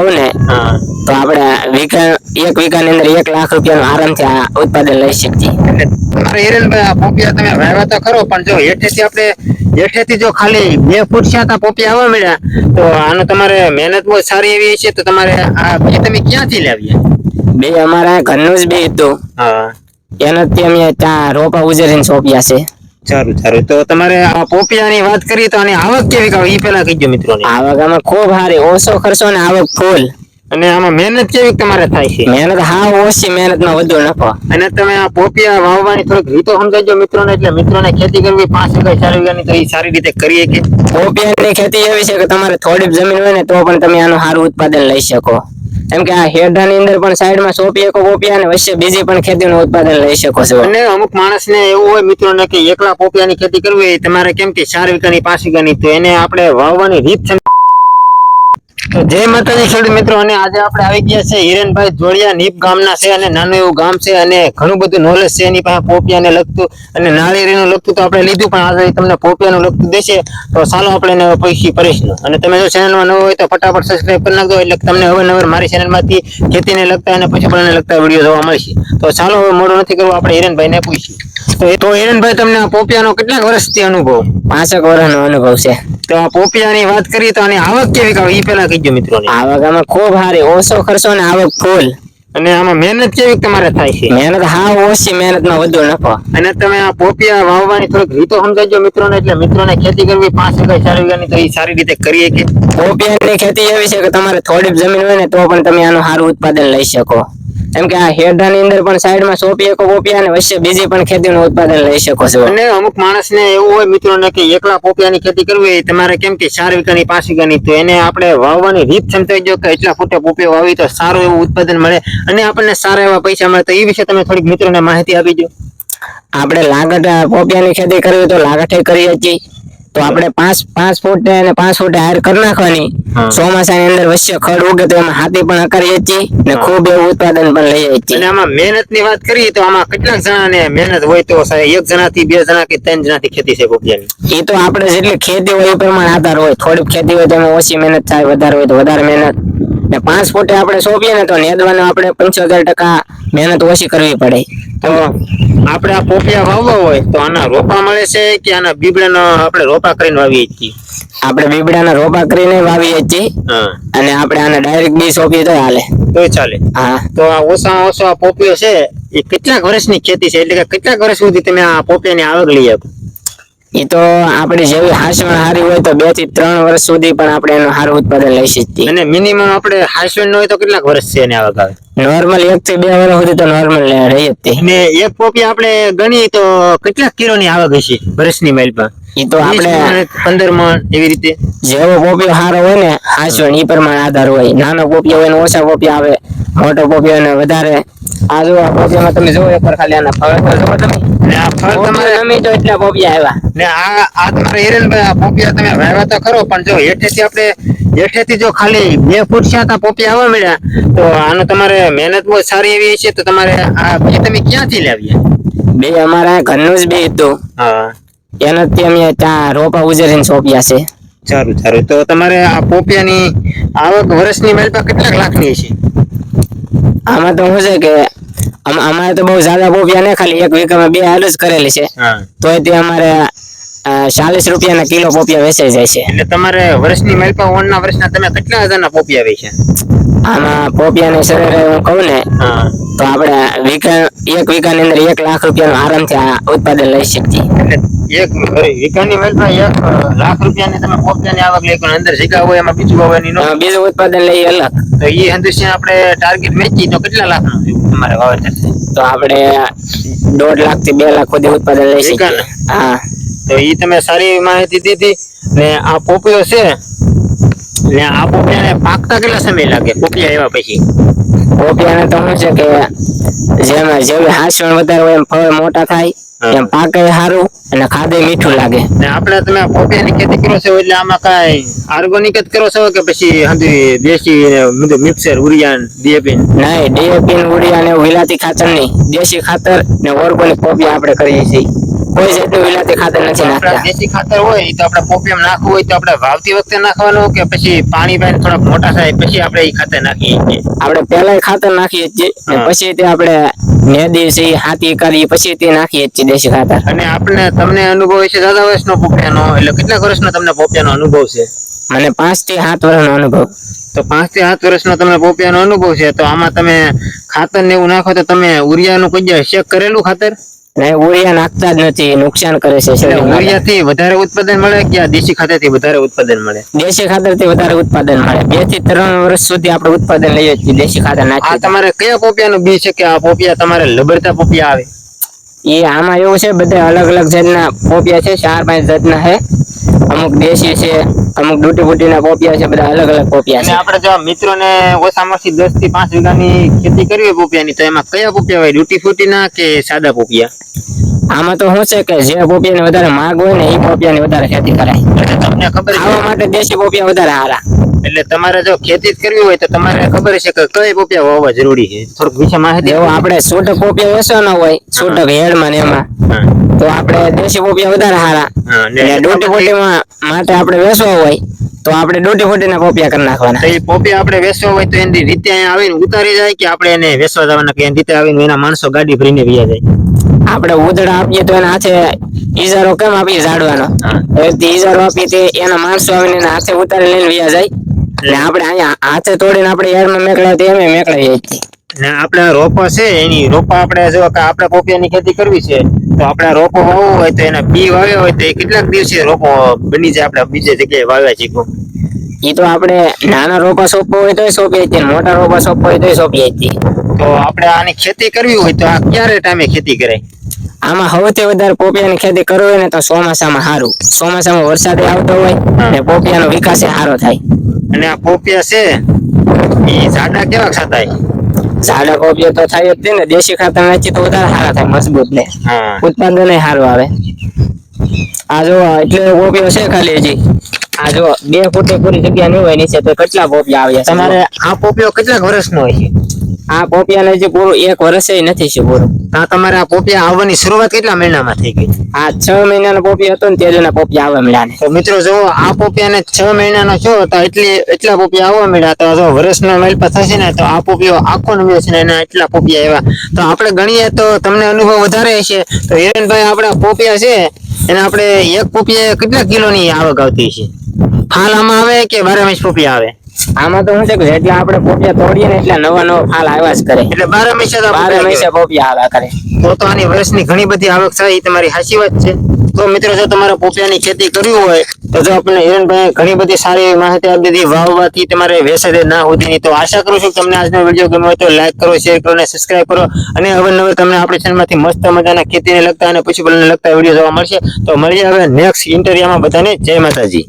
કહું ને તો આપણે એક વીઘાની અંદર 1 લાખ રૂપિયાનું આરામથી ઉત્પાદન લઈ શકીએ. તમારે હિરેનભાઈ આ પોપિયા તમે વાવ્યા તો ખરો, પણ જો હેઠેથી જો ખાલી 2 ફૂટ છાતા પોપિયા આવવા મળ્યા તો આનો તમારે મહેનત બહુ સારી એવી છે. તો તમારે આ બી તમે ક્યાંથી લાવ્યા? બે અમારા ઘરનું જ બી હતું. એનાથી અમે ત્યાં રોપા ઉજરીને સોંપ્યા છે. સારું. તો તમારે આ પોપિયાની વાત કરીએ તો આની આવક કેવી કાવ ઈ પેલા કહીજો મિત્રોને. આવક આમાં ખૂબ સારી, ઓછો ખર્ચો ને આવક ફૂલ. અને આમાં મહેનત કેવી તમારે થાય છે? મહેનત હાવ ઓછી, મહેનતમાં વધુ નફો. અને તમે આ પોપિયા વાવવાની થોડીક રીતો સમજાવજો મિત્રોને, એટલે મિત્રોને ખેતી કરવી 5 વીઘા 4 વીઘાની તો એ સારી રીતે કરીએ કે. પોપિયાની ખેતી એવી છે કે તમારે થોડી જમીન હોય ને તો પણ તમે આનું સારું ઉત્પાદન લઈ શકો. એમ કે આ હેઠાની અંદર પણ સાઈડમાં સોંપી શકો પોપિયા, અને વચ્ચે બીજી પણ ખેતીનું ઉત્પાદન લઈ શકો છો. અને અમુક માણસને એવું હોય મિત્રોને કે એકલા પોપિયાની ખેતી કરવી હોય, તમારે કેમ કે 4 વીઘાની 5 વીઘાની, તો એને આપણે વાવવાની રીત. તો જય માતાજી ખેડૂત મિત્રો, અને આજે આપણે આવી ગયા છે હિરેનભાઈ જોડિયા નીપ ગામના છે, અને નાનું એવું ગામ છે, અને ઘણું બધું નોલેજ છે એની પાસે પોપિયાને લગતું અને નાળિયેરીનું લગતું તો આપણે લીધું, પણ આજે તમને પોપિયાનું લગતું દેશે. તો ચાલો આપણે એને પૈસી પરિશું. અને તમે જો ચેનલમાં નવો હોય તો ફટાફટ સબસ્ક્રાઇબ કરી નાખજો, એટલે તમને અવારનવાર મારી ચેનલમાંથી ખેતીને લગતા અને પશુપાલનને લગતા વિડીયો જોવા મળશે. તો ચાલો હવે મોડું નથી કરવું, આપણે હિરેનભાઈને પૂછીએ. તો હિરેનભાઈ, તમને આ પોપિયાનો કેટલા વર્ષથી અનુભવ? 5 વર્ષનો અનુભવ છે. તો આ પોપિયાની વાત કરીએ તો આની આવક કેવી કાવ ઈ પેલા કહીજો મિત્રોને. આવક આમાં ખૂબ સારી, ઓછો ખર્ચો ને આવક ફૂલ. અને આમાં મહેનત કેવી તમારે થાય છે? મહેનત હાવ ઓછી, મહેનતમાં વધુ નફો. અને તમે આ પોપિયા વાવવાની થોડીક રીતો સમજાવજો મિત્રોને, એટલે મિત્રોને ખેતી કરવી 5 વીઘા 4 વીઘાની તો એ સારી રીતે કરીએ કે. પોપિયાની ખેતી એવી છે કે તમારે થોડી જમીન હોય ને તો પણ તમે આનું સારું ઉત્પાદન લઈ શકો. એમ કે આ હેઠાની અંદર પણ સાઈડમાં સોંપી શકો પોપિયા, અને વચ્ચે બીજી પણ ખેતીનું ઉત્પાદન લઈ શકો છો. અને અમુક માણસને એવું હોય મિત્રોને કે એકલા પોપિયાની ખેતી કરવી હોય, તમારે કેમ કે 4 વીઘાની 5 વીઘાની, તો એને આપણે વાવવાની રીત સમજાવજો કે એટલા ફૂટે પોપિયો વાવી તો સારું એવું ઉત્પાદન મળે અને આપણને સારા એવા પૈસા મળે. તો એ વિશે તમે થોડીક મિત્રોને માહિતી આપીજો. આપણે લાગટ પોપિયાની ખેતી કરવી તો લાગઠે કરીએ છીએ. તો આપણે 5 ફૂટ અને 5 ફૂટ હાર કરી નાખવાની. ચોમાસાની અંદર વચ્ચે ખડ ઉગે તો એમાં હાથી પણ હકારીએ છીએ ને ખૂબ એવું ઉત્પાદન પણ લઈએ છીએ. અને આમાં મહેનતની વાત કરીએ તો આમાં કેટલાક જણાને મહેનત હોય તો 1 જણાથી 2 જણા કે 3 જણાથી ખેતી છે પોપિયાની? એ તો આપણે જેટલી ખેતી હોય એ પ્રમાણે આધાર હોય. થોડીક ખેતી હોય તો એમાં ઓછી મહેનત થાય, વધારે હોય તો વધારે મહેનત. ને 5 ફૂટે આપણે સોંપીએ ને તો નેદવાનું આપણે 75% મહેનત ઓછી કરવી પડે. તો આપણે આ પોપિયા વાવવા હોય તો આના રોપા મળે છે કે આના બીબડાનો આપણે રોપા કરીને વાવીએ છીએ? આપણે બીબડાના રોપા કરીને વાવીએ છીએ, અને આપણે આને ડાયરેક્ટ બી સોંપીએ તો હાલે. તો ચાલે. હા. તો આ ઓછામાં ઓછો આ પોપિયો છે એ કેટલાક વર્ષની ખેતી છે, એટલે કે કેટલાક વર્ષ સુધી તમે આ પોપિયાની આવક લઈ શકો? એ તો આપણે જેવી હાસવણ સારી હોય તો 2 થી 3 વર્ષ સુધી પણ આપણે એનું સારું ઉત્પાદન લઈ શકીએ. અને મિનિમમ આપણે હાસવણ હોય તો કેટલાક વર્ષ છે એની આવક આવે? નોર્મલ 1 થી 2 વર્ષ સુધી તો નોર્મલ રહી જ તે. ને એક પોપિયા આપણે ગણી તો કેટલા કિલોની આવક હશે વર્ષની માઇલમાં? એ તો આપણે 15 મણ એવી રીતે. જેવો પોપિયો સારો હોય ને હાસવણ એ પ્રમાણે આધાર હોય. નાનો પોપિયો હોય ને ઓછા પોપિયા આવે, મોટો પોપિયો ને વધારે. આ જો આ પોપિયામાં તમે જો એકવાર ખાલી આના ફળ તો જો તમે. ને આ ફળ તમારે નમી તો એટલા પોપિયા આવ્યા. ને આ તમારે હિરેનભાઈ આ પોપિયા તમે વાવ્યા તો ખરો, પણ જો હેઠેથી જો ખાલી 2 ફૂટ છાતા પોપિયા આવવા મળ્યા તો આનો તમારે મહેનત બહુ સારી એવી છે. તો તમારે આ બી તમે ક્યાંથી લાવ્યા? બે અમારા ઘરનું જ બી હતું. એનાથી અમે ત્યાં રોપા ઉજરીને સોંપ્યા છે. સારું. તો તમારે આ પોપિયાની આવક વર્ષની માલપા કેટલાક લાખની છે? આમાં તો શું છે કે અમારે તો બહુ જ્યાદા પોપિયા ને, ખાલી 1 વીઘામાં 2 હાલ જ કરેલી છે. તોય તે અમારે 40 રૂપિયાના કિલો પોપિયા વેચાઈ જાય છે. એટલે તમારે વર્ષની માલપા ઓણના વર્ષના તમે કેટલા હજારના પોપિયા વેચ્યા? આમાં પોપિયાની સરેરાશ હું કહું ને તો આપણે 1 વીઘાની અંદર 1 લાખ રૂપિયાનું આરામથી ઉત્પાદન લઈ શકીએ. એટલે 1 વીઘાની માલપા 1 લાખ રૂપિયાની તમે પોપિયાની આવક લઈ, પણ અંદર જગ્યા હોય એમાં બીજું વાવવાની નો બીજું ઉત્પાદન લઈ અલગ. તો એ હંદુસિયા આપણે ટાર્ગેટ મેચી તો કેટલા લાખનું તમારે વાવેતર છે? તો આપણે 1.5 લાખ થી 2 લાખ સુધી ઉત્પાદન લઈ શકીએ. હા. તો એ તમે સારી માહિતી દીધી. ને આ પોપિયો છે ને આ પોપિયાને પાકતા કેટલા સમય લાગે પોપિયા એવા પછી? પોપિયાને તો શું છે કે જેવી હાસવણ વધારે હોય એમ ફળ મોટા થાય, એમ પાકે સારું અને ખાધે મીઠું લાગે. ને આપણે તમે પોપિયાની ખેતી કરો છો એટલે આમાં કઈ ઓર્ગેનિક જ કરો છો કે પછી દેશી મિક્સર ઉરિયા ડીએપી? નહીં, ડીએપી ઉરિયા ને વિલાતી ખાતર નહીં, દેશી ખાતર ને ઓર્ગેનિક પોપિયા આપણે કરીએ છીએ. કોઈ જાતનું વિલાતી ખાતર નથી આપણા નાખતા. દેશી ખાતર હોય ઈ તો આપણે પોપિયામાં નાખવું હોય તો આપણે વાવતી વખતે નાખવાનું કે પછી પાણી પાઈને થોડાક મોટા થાય પછી આપણે ઈ ખાતર નાખીએ છીએ? આપણે પહેલા ખાતર નાખીએ જ છીએ ને હા. પછી તે આપણે નેદી છે હાથી કરી પછી તે નાખીએ જ છીએ દેશી ખાતર. અને તમને અનુભવ છે દાદા વર્ષનો પોપિયાનો, એટલે કેટલા વર્ષનો તમને પોપિયાનો અનુભવ છે? મને 5 થી 7 વર્ષનો અનુભવ. તો 5 થી 7 વર્ષનો તમને પોપિયાનો અનુભવ છે. તો આમાં તમે ખાતર ને એવું નાખો તો તમે ઉરિયાનું કોઈ જગ્યાએ શેક કરેલું ખાતર? ને ઉરિયા નાખતા જ નથી, નુકસાન કરે છે એટલે શરીર માટે. ઉરિયા થી વધારે ઉત્પાદન મળે કે આ દેશી ખાતર થી વધારે ઉત્પાદન મળે? દેશી ખાતર થી વધારે ઉત્પાદન મળે. 2 થી 3 વર્ષ સુધી આપણે ઉત્પાદન લઈએ છીએ દેશી ખાતર આ નાખીએ. તમારે કયા પોપિયાનું બી છે કે આ પોપિયા તમારે લબડતા પોપિયા આવે? એ આમાં એવું છે, બધા અલગ અલગ જાતના પોપિયા છે, 4-5 જાતના છે. અમુક દેશી છે, અમુક ડૂટી બૂટીના પોપિયા છે, બધા અલગ અલગ પોપિયા અને છે. આપણે જો મિત્રોને ઓછામાં ઓછી 10 થી 5 વીઘાની ખેતી કરવી હોય પોપિયાની તો એમાં કયા પોપિયા હોય, ડૂટી ફૂટીના કે સાદા પોપિયા? આમાં તો શું છે કે જે પોપિયાની વધારે માંગ હોય ને એ પોપિયાની વધારે ખેતી કરાય. એટલે તમને ખબર છે, ખાવા માટે દેશી પોપિયા વધારે સારા. એટલે તમારે જો ખેતી જ કરવી હોય તો તમારે ખબર છે કે કઈ પોપિયા વાવવા જરૂરી છે? થોડુંક વિશે માહિતી જેવો આપણે છૂટક પોપિયા વેચવાના હોય, છૂટક હેડમાં ને એમાં, હા. તો આપણે દેશી પોપિયા વધારે સારા. હા, ને અને ડૂટી ફૂટીમાં માટે આપણે વેચવા હોય તો આપણે ડૂટી ફૂટીના પોપિયા કરી નાખવાના. તો એ પોપિયા આપણે વેચવા હોય તો એની રીતે અહીંયા આવીને ઉતારી જાય કે આપણે એને વેચવા જવાના કે એની રીતે આવીને એના માણસો ગાડી ભરીને વ્યા જાય? આપણે ઉધડા આપીએ તો એના હાથે ઈજારો કેમ આપીએ ઝાડવાનો, હા. એવી રીતે ઈજારો આપીએ તે એના માણસો આવીને એના હાથે ઉતારી લઈને વ્યા જાય. એટલે આપણે અહીંયા હાથે તોડીને આપણે યારમાં મેકલાય તો એમ મેકલાઈએ જ છીએ. ને આપણે આ રોપા છે એની રોપા આપણે જો કે આપણે પોપિયાની ખેતી કરવી છે તો આપણે રોપો વાવવો હોય તો એના બી વાવ્યા હોય તો એ કેટલાક દિવસે રોપો બની જાય આપણે બીજે જગ્યાએ વાવ્યા છીએ? ઈ તો આપણે નાના રોપા સોંપવા હોય તોય સોંપીએ છીએ, મોટા રોપા સોંપવા હોય તોય સોંપીએ છીએ. તો આપણે આની ખેતી કરવી હોય તો આ ક્યારે ટાઈમે ખેતી કરાય? આમાં સૌથી વધારે પોપિયાની ખેતી કરવી હોય ને તો ચોમાસામાં સારું. ચોમાસામાં વરસાદ આવતો હોય ને પોપિયાનો વિકાસ સારો થાય. અને આ પોપિયા છે એ જાડા કેવા થતા? ઝાડા પોપિયા તો થાય જ ને, દેશી ખાતર નાખીએ તો વધારે સારા થાય, મજબૂત ને હા. ઉત્પાદન સારું આવે. આ જો એટલે પોપિયો છે ખાલી હજી. આ જો 2 ફૂટે પૂરી જગ્યા નહીં હોય નીચે તો કેટલા પોપિયા આવ્યા છે. તમારે આ પોપિયો કેટલાક વર્ષનો હોય છે? આ પોપિયાને હજી પૂરું 1 વર્ષ નથી છે પૂરું. તો તમારે આ પોપિયા આવવાની શરૂઆત કેટલા મહિનામાં થઈ ગઈ? આ 6 મહિનાનો પોપિયો હતો ને તે જના પોપિયા આવવા મળ્યા ને. તો મિત્રો જો આ પોપિયાને 6 મહિનાનો છો તો એટલા પોપિયા આવવા મળ્યા. તો જો વર્ષનો મેલપા થશે ને તો આ પોપિયો આખો નવ્યો છે ને એના એટલા પોપિયા આવ્યા. તો આપણે ગણીએ તો તમને અનુભવ વધારે હશે. તો હિરેનભાઈ આપણા પોપિયા છે એને આપણે એક પોપિયા કેટલા કિલોની આવક આવતી છે? ફાલ આમાં આવે કે 12 માસ પોપિયા આવે? આમાં તો શું છે કે જેટલા આપણે પોપિયા તોડીએ ને એટલા નવા નવા ફાલ આવ્યા જ કરે. એટલે 12 માસે તો 12 મહિસે પોપિયા આવ્યા કરે. તો આની વર્ષની ઘણી બધી આવક થાય એ તમારી સાચી વાત છે. તો મિત્રો જો તમારે પોપિયાની ખેતી કરવી હોય તો જો આપણે હિરેનભાઈ ઘણી બધી સારી એવી માહિતી આપી દીધી વાવવાથી તમારે વેસાદે ના હોતીની. તો આશા કરું છું કે તમને આજનો વિડીયો ગમ્યો હોય તો લાઈક કરો, શેર કરો અને સબસ્ક્રાઇબ કરો. અને અવનવર તમને આપણી ચેનલમાંથી મસ્ત મજાના ખેતીને લગતા અને પશુપાલનને લગતા વિડીયો જોવા મળશે. તો મળીએ હવે નેક્સ્ટ ઇન્ટરવ્યુમાં. બધાને જય માતાજી.